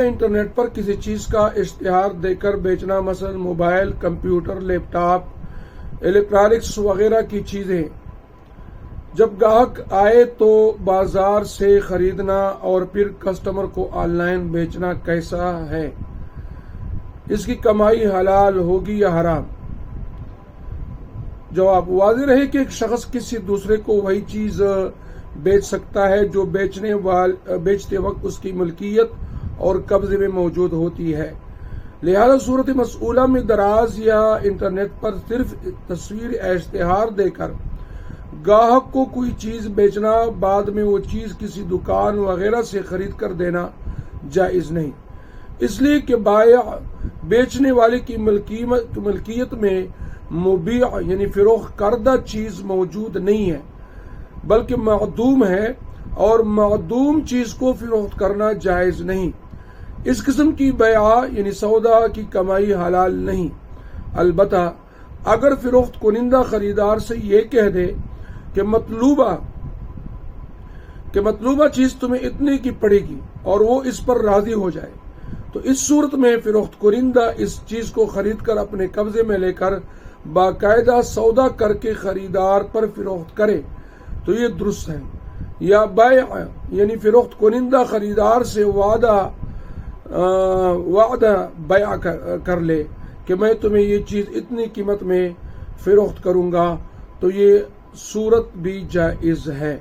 Internet پر کسی چیز کا اشتہار دے کر بیچنا، مثلا موبائل، کمپیوٹر، لیپ ٹاپ، الیکٹرانکس وغیرہ کی چیزیں، جب گاہک آئے تو بازار سے خریدنا اور پھر کسٹمر کو آن لائن بیچنا کیسا ہے؟ اس کی کمائی حلال ہوگی یا حرام؟ جواب: واضح رہے کہ ایک شخص کسی دوسرے کو وہی چیز بیچ سکتا ہے جو بیچتے وقت اس کی ملکیت اور قبضے میں موجود ہوتی ہے، لہذا صورت مسئولہ میں دراز یا انٹرنیٹ پر صرف تصویر اشتہار دے کر گاہک کو کوئی چیز بیچنا، بعد میں وہ چیز کسی دکان وغیرہ سے خرید کر دینا جائز نہیں، اس لیے کہ بائع بیچنے والے کی ملکیت میں مبیع یعنی فروخت کردہ چیز موجود نہیں ہے بلکہ معدوم ہے، اور معدوم چیز کو فروخت کرنا جائز نہیں۔ اس قسم کی بیع یعنی سودا کی کمائی حلال نہیں، البتہ اگر فروخت کنندہ خریدار سے یہ کہہ دے کہ مطلوبہ چیز تمہیں اتنے کی پڑے گی اور وہ اس پر راضی ہو جائے، تو اس صورت میں فروخت کنندہ اس چیز کو خرید کر اپنے قبضے میں لے کر باقاعدہ سودا کر کے خریدار پر فروخت کرے تو یہ درست ہے، یا بیع یعنی فروخت کنندہ خریدار سے وعدہ بیع کر لے کہ میں تمہیں یہ چیز اتنی قیمت میں فروخت کروں گا، تو یہ صورت بھی جائز ہے۔